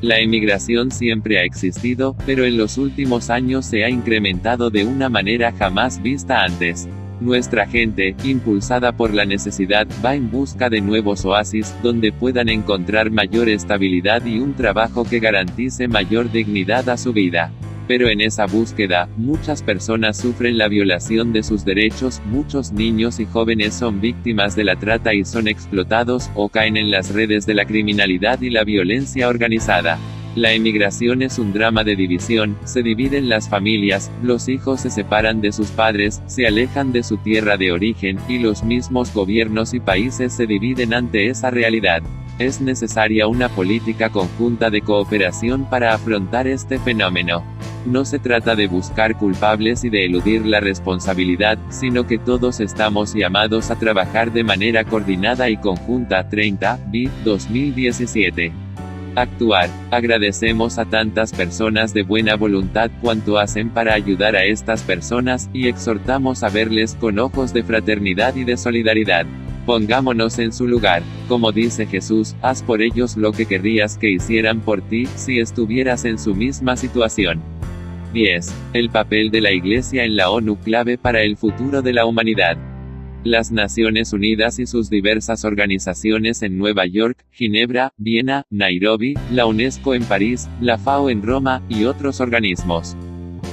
La emigración siempre ha existido, pero en los últimos años se ha incrementado de una manera jamás vista antes. Nuestra gente, impulsada por la necesidad, va en busca de nuevos oasis, donde puedan encontrar mayor estabilidad y un trabajo que garantice mayor dignidad a su vida. Pero en esa búsqueda, muchas personas sufren la violación de sus derechos, muchos niños y jóvenes son víctimas de la trata y son explotados, o caen en las redes de la criminalidad y la violencia organizada. La emigración es un drama de división, se dividen las familias, los hijos se separan de sus padres, se alejan de su tierra de origen, y los mismos gobiernos y países se dividen ante esa realidad. Es necesaria una política conjunta de cooperación para afrontar este fenómeno. No se trata de buscar culpables y de eludir la responsabilidad, sino que todos estamos llamados a trabajar de manera coordinada y conjunta. 30, BI, 2017. Actuar. Agradecemos a tantas personas de buena voluntad cuanto hacen para ayudar a estas personas, y exhortamos a verles con ojos de fraternidad y de solidaridad. Pongámonos en su lugar. Como dice Jesús, haz por ellos lo que querrías que hicieran por ti, si estuvieras en su misma situación. 10. El papel de la Iglesia en la ONU clave para el futuro de la humanidad. Las Naciones Unidas y sus diversas organizaciones en Nueva York, Ginebra, Viena, Nairobi, la UNESCO en París, la FAO en Roma, y otros organismos.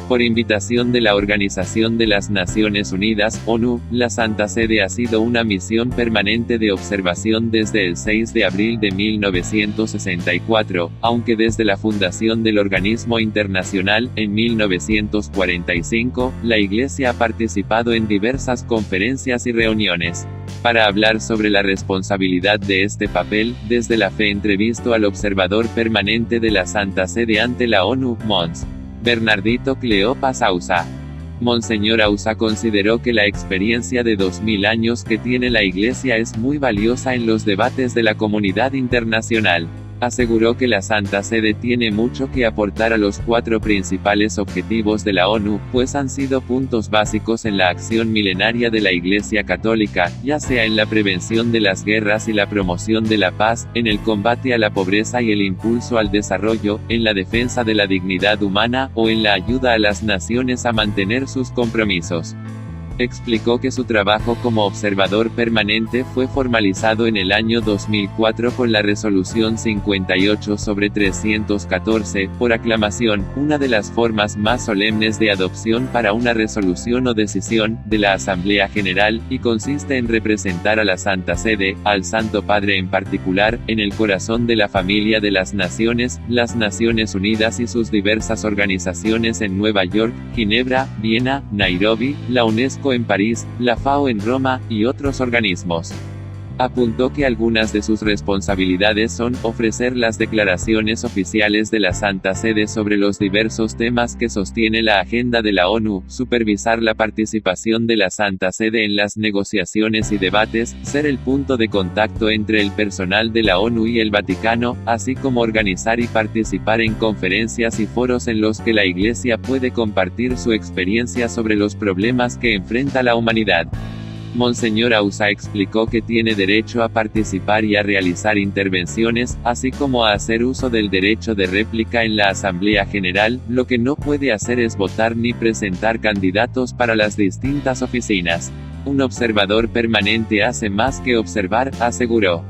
Por invitación de la Organización de las Naciones Unidas, ONU, la Santa Sede ha sido una misión permanente de observación desde el 6 de abril de 1964, aunque desde la fundación del organismo internacional, en 1945, la Iglesia ha participado en diversas conferencias y reuniones. Para hablar sobre la responsabilidad de este papel, desde la fe entrevisto al observador permanente de la Santa Sede ante la ONU, Mons. Bernardito Cleopas Ausa. Monseñor Ausa consideró que la experiencia de 2000 años que tiene la Iglesia es muy valiosa en los debates de la comunidad internacional. Aseguró que la Santa Sede tiene mucho que aportar a los 4 principales objetivos de la ONU, pues han sido puntos básicos en la acción milenaria de la Iglesia Católica, ya sea en la prevención de las guerras y la promoción de la paz, en el combate a la pobreza y el impulso al desarrollo, en la defensa de la dignidad humana, o en la ayuda a las naciones a mantener sus compromisos. Explicó que su trabajo como observador permanente fue formalizado en el año 2004 con la Resolución 58/314, por aclamación, una de las formas más solemnes de adopción para una resolución o decisión, de la Asamblea General, y consiste en representar a la Santa Sede, al Santo Padre en particular, en el corazón de la familia de las naciones, las Naciones Unidas y sus diversas organizaciones en Nueva York, Ginebra, Viena, Nairobi, la UNESCO en París, la FAO en Roma, y otros organismos. Apuntó que algunas de sus responsabilidades son, ofrecer las declaraciones oficiales de la Santa Sede sobre los diversos temas que sostiene la agenda de la ONU, supervisar la participación de la Santa Sede en las negociaciones y debates, ser el punto de contacto entre el personal de la ONU y el Vaticano, así como organizar y participar en conferencias y foros en los que la Iglesia puede compartir su experiencia sobre los problemas que enfrenta la humanidad. Monseñor Ausa explicó que tiene derecho a participar y a realizar intervenciones, así como a hacer uso del derecho de réplica en la Asamblea General. Lo que no puede hacer es votar ni presentar candidatos para las distintas oficinas. Un observador permanente hace más que observar, aseguró.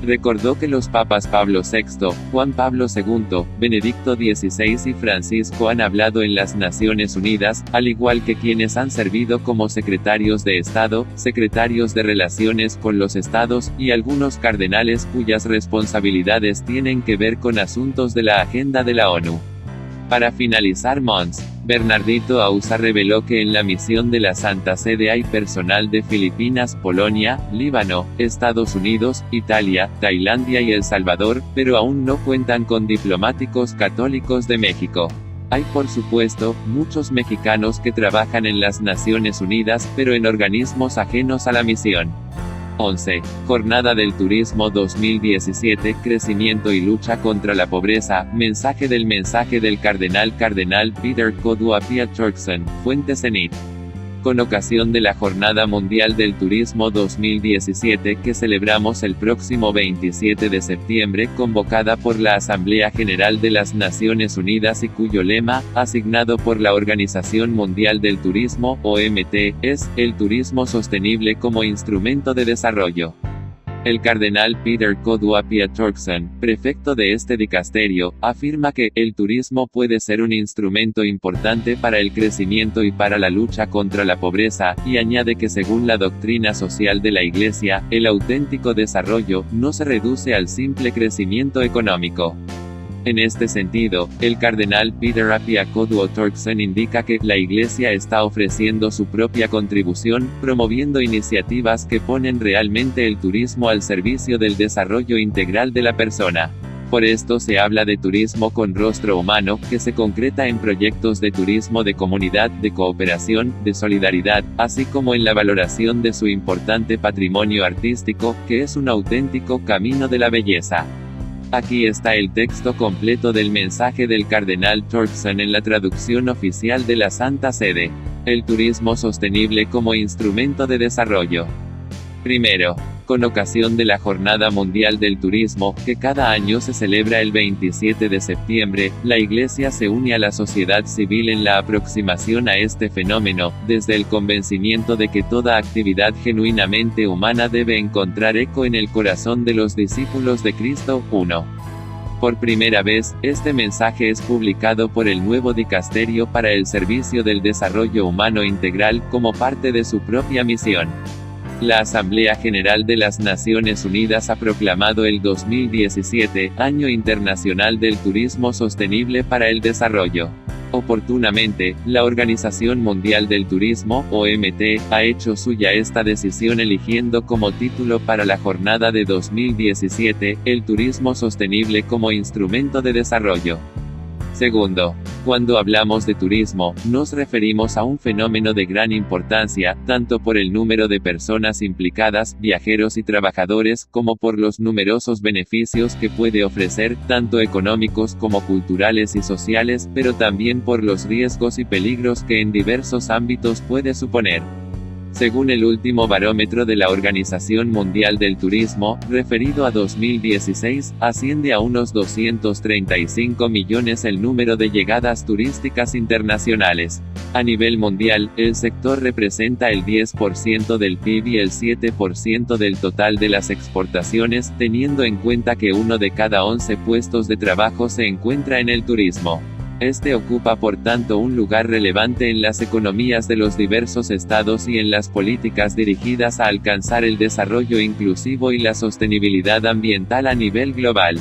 Recordó que los papas Pablo VI, Juan Pablo II, Benedicto XVI y Francisco han hablado en las Naciones Unidas, al igual que quienes han servido como secretarios de Estado, secretarios de Relaciones con los Estados, y algunos cardenales cuyas responsabilidades tienen que ver con asuntos de la agenda de la ONU. Para finalizar, Mons. Bernardito Ausa reveló que en la misión de la Santa Sede hay personal de Filipinas, Polonia, Líbano, Estados Unidos, Italia, Tailandia y El Salvador, pero aún no cuentan con diplomáticos católicos de México. Hay por supuesto, muchos mexicanos que trabajan en las Naciones Unidas, pero en organismos ajenos a la misión. 11. Jornada del Turismo 2017, Crecimiento y lucha contra la pobreza. Mensaje del Cardenal Peter Koduapia Turkson, Fuente Zenit. Con ocasión de la Jornada Mundial del Turismo 2017 que celebramos el próximo 27 de septiembre, convocada por la Asamblea General de las Naciones Unidas y cuyo lema, asignado por la Organización Mundial del Turismo, OMT, es, el turismo sostenible como instrumento de desarrollo. El cardenal Peter Kodwa-Pia Turkson, prefecto de este dicasterio, afirma que el turismo puede ser un instrumento importante para el crecimiento y para la lucha contra la pobreza, y añade que según la doctrina social de la Iglesia, el auténtico desarrollo no se reduce al simple crecimiento económico. En este sentido, el cardenal Peter Apia Kodwa Turkson indica que la Iglesia está ofreciendo su propia contribución, promoviendo iniciativas que ponen realmente el turismo al servicio del desarrollo integral de la persona. Por esto se habla de turismo con rostro humano, que se concreta en proyectos de turismo de comunidad, de cooperación, de solidaridad, así como en la valoración de su importante patrimonio artístico, que es un auténtico camino de la belleza. Aquí está el texto completo del mensaje del cardenal Turkson en la traducción oficial de la Santa Sede. El turismo sostenible como instrumento de desarrollo. Primero, con ocasión de la Jornada Mundial del Turismo, que cada año se celebra el 27 de septiembre, la Iglesia se une a la sociedad civil en la aproximación a este fenómeno, desde el convencimiento de que toda actividad genuinamente humana debe encontrar eco en el corazón de los discípulos de Cristo. 1. Por primera vez, este mensaje es publicado por el nuevo Dicasterio para el Servicio del Desarrollo Humano Integral como parte de su propia misión. La Asamblea General de las Naciones Unidas ha proclamado el 2017, Año Internacional del Turismo Sostenible para el Desarrollo. Oportunamente, la Organización Mundial del Turismo, OMT, ha hecho suya esta decisión eligiendo como título para la jornada de 2017, el turismo sostenible como instrumento de desarrollo. Segundo, cuando hablamos de turismo, nos referimos a un fenómeno de gran importancia, tanto por el número de personas implicadas, viajeros y trabajadores, como por los numerosos beneficios que puede ofrecer, tanto económicos como culturales y sociales, pero también por los riesgos y peligros que en diversos ámbitos puede suponer. Según el último barómetro de la Organización Mundial del Turismo, referido a 2016, asciende a unos 235 millones el número de llegadas turísticas internacionales. A nivel mundial, el sector representa el 10% del PIB y el 7% del total de las exportaciones, teniendo en cuenta que uno de cada 11 puestos de trabajo se encuentra en el turismo. Este ocupa por tanto un lugar relevante en las economías de los diversos estados y en las políticas dirigidas a alcanzar el desarrollo inclusivo y la sostenibilidad ambiental a nivel global.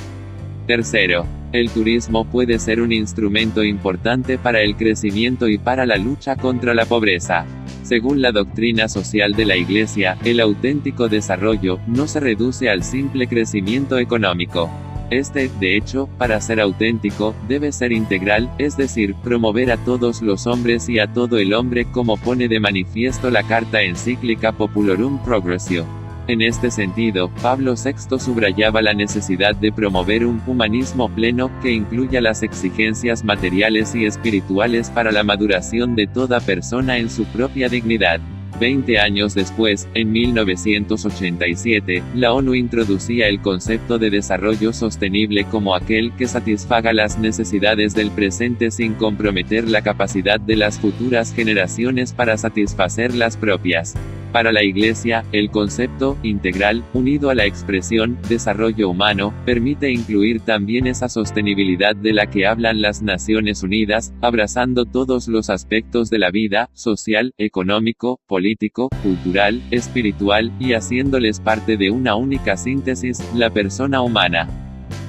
Tercero, el turismo puede ser un instrumento importante para el crecimiento y para la lucha contra la pobreza. Según la doctrina social de la Iglesia, el auténtico desarrollo no se reduce al simple crecimiento económico. De hecho, para ser auténtico, debe ser integral, es decir, promover a todos los hombres y a todo el hombre como pone de manifiesto la carta encíclica Populorum Progressio. En este sentido, Pablo VI subrayaba la necesidad de promover un humanismo pleno, que incluya las exigencias materiales y espirituales para la maduración de toda persona en su propia dignidad. 20 años después, en 1987, la ONU introducía el concepto de desarrollo sostenible como aquel que satisfaga las necesidades del presente sin comprometer la capacidad de las futuras generaciones para satisfacer las propias. Para la Iglesia, el concepto integral, unido a la expresión desarrollo humano, permite incluir también esa sostenibilidad de la que hablan las Naciones Unidas, abrazando todos los aspectos de la vida, social, económico, político, cultural, espiritual, y haciéndoles parte de una única síntesis, la persona humana.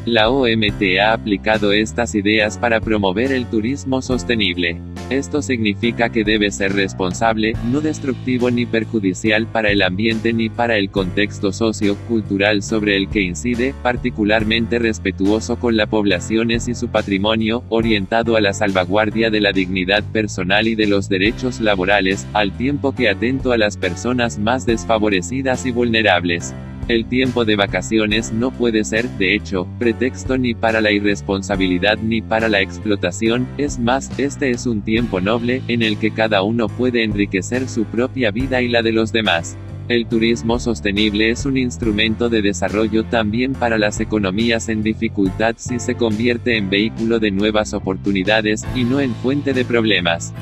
La OMT ha aplicado estas ideas para promover el turismo sostenible. Esto significa que debe ser responsable, no destructivo ni perjudicial para el ambiente ni para el contexto socio-cultural sobre el que incide, particularmente respetuoso con las poblaciones y su patrimonio, orientado a la salvaguardia de la dignidad personal y de los derechos laborales, al tiempo que atento a las personas más desfavorecidas y vulnerables. El tiempo de vacaciones no puede ser, de hecho, pretexto ni para la irresponsabilidad ni para la explotación, es más, este es un tiempo noble, en el que cada uno puede enriquecer su propia vida y la de los demás. El turismo sostenible es un instrumento de desarrollo también para las economías en dificultad si se convierte en vehículo de nuevas oportunidades, y no en fuente de problemas.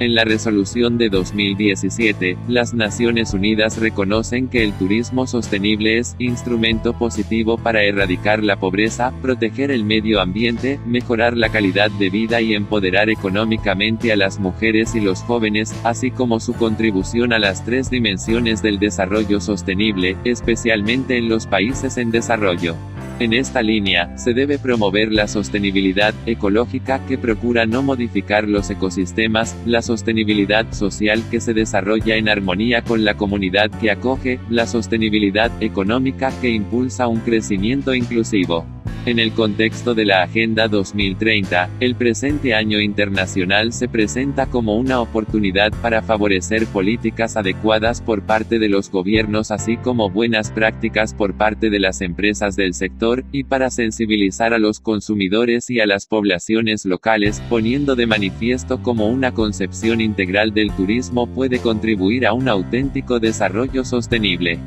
En la resolución de 2017, las Naciones Unidas reconocen que el turismo sostenible es instrumento positivo para erradicar la pobreza, proteger el medio ambiente, mejorar la calidad de vida y empoderar económicamente a las mujeres y los jóvenes, así como su contribución a las 3 dimensiones del desarrollo sostenible, especialmente en los países en desarrollo. En esta línea, se debe promover la sostenibilidad ecológica que procura no modificar los ecosistemas, la sostenibilidad social que se desarrolla en armonía con la comunidad que acoge, la sostenibilidad económica que impulsa un crecimiento inclusivo. En el contexto de la Agenda 2030, el presente año internacional se presenta como una oportunidad para favorecer políticas adecuadas por parte de los gobiernos así como buenas prácticas por parte de las empresas del sector, y para sensibilizar a los consumidores y a las poblaciones locales, poniendo de manifiesto cómo una concepción integral del turismo puede contribuir a un auténtico desarrollo sostenible.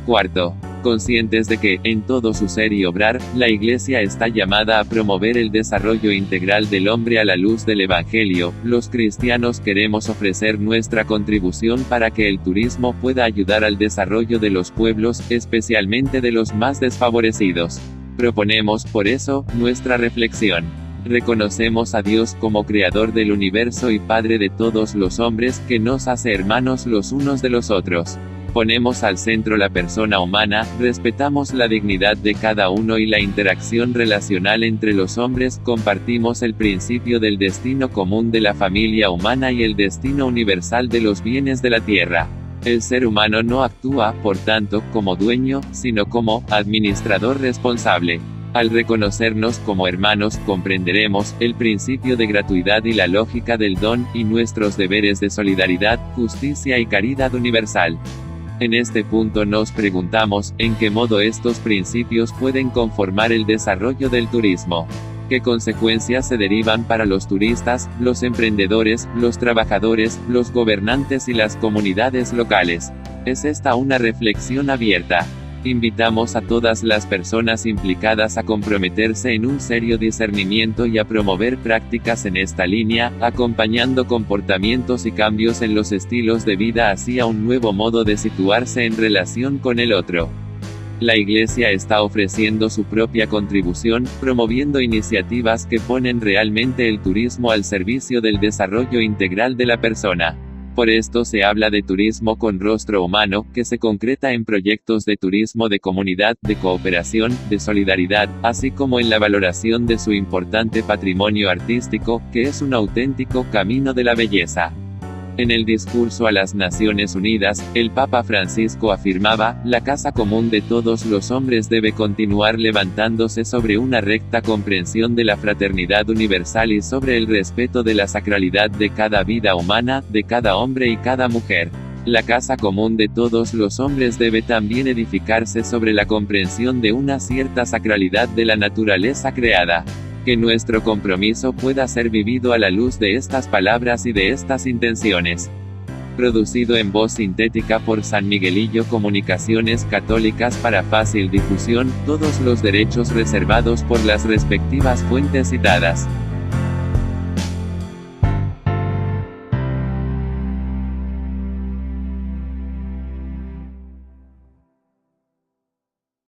Cuarto. Conscientes de que, en todo su ser y obrar, la Iglesia está llamada a promover el desarrollo integral del hombre a la luz del Evangelio, los cristianos queremos ofrecer nuestra contribución para que el turismo pueda ayudar al desarrollo de los pueblos, especialmente de los más desfavorecidos. Proponemos, por eso, nuestra reflexión. Reconocemos a Dios como Creador del universo y Padre de todos los hombres, que nos hace hermanos los unos de los otros. Ponemos al centro la persona humana, respetamos la dignidad de cada uno y la interacción relacional entre los hombres, compartimos el principio del destino común de la familia humana y el destino universal de los bienes de la tierra. El ser humano no actúa, por tanto, como dueño, sino como administrador responsable. Al reconocernos como hermanos, comprenderemos el principio de gratuidad y la lógica del don, y nuestros deberes de solidaridad, justicia y caridad universal. En este punto nos preguntamos, ¿en qué modo estos principios pueden conformar el desarrollo del turismo? ¿Qué consecuencias se derivan para los turistas, los emprendedores, los trabajadores, los gobernantes y las comunidades locales? ¿Es esta una reflexión abierta? Invitamos a todas las personas implicadas a comprometerse en un serio discernimiento y a promover prácticas en esta línea, acompañando comportamientos y cambios en los estilos de vida hacia un nuevo modo de situarse en relación con el otro. La Iglesia está ofreciendo su propia contribución, promoviendo iniciativas que ponen realmente el turismo al servicio del desarrollo integral de la persona. Por esto se habla de turismo con rostro humano, que se concreta en proyectos de turismo de comunidad, de cooperación, de solidaridad, así como en la valoración de su importante patrimonio artístico, que es un auténtico camino de la belleza. En el discurso a las Naciones Unidas, el Papa Francisco afirmaba, la casa común de todos los hombres debe continuar levantándose sobre una recta comprensión de la fraternidad universal y sobre el respeto de la sacralidad de cada vida humana, de cada hombre y cada mujer. La casa común de todos los hombres debe también edificarse sobre la comprensión de una cierta sacralidad de la naturaleza creada. Que nuestro compromiso pueda ser vivido a la luz de estas palabras y de estas intenciones. Producido en voz sintética por San Miguelillo Comunicaciones Católicas para fácil difusión, todos los derechos reservados por las respectivas fuentes citadas.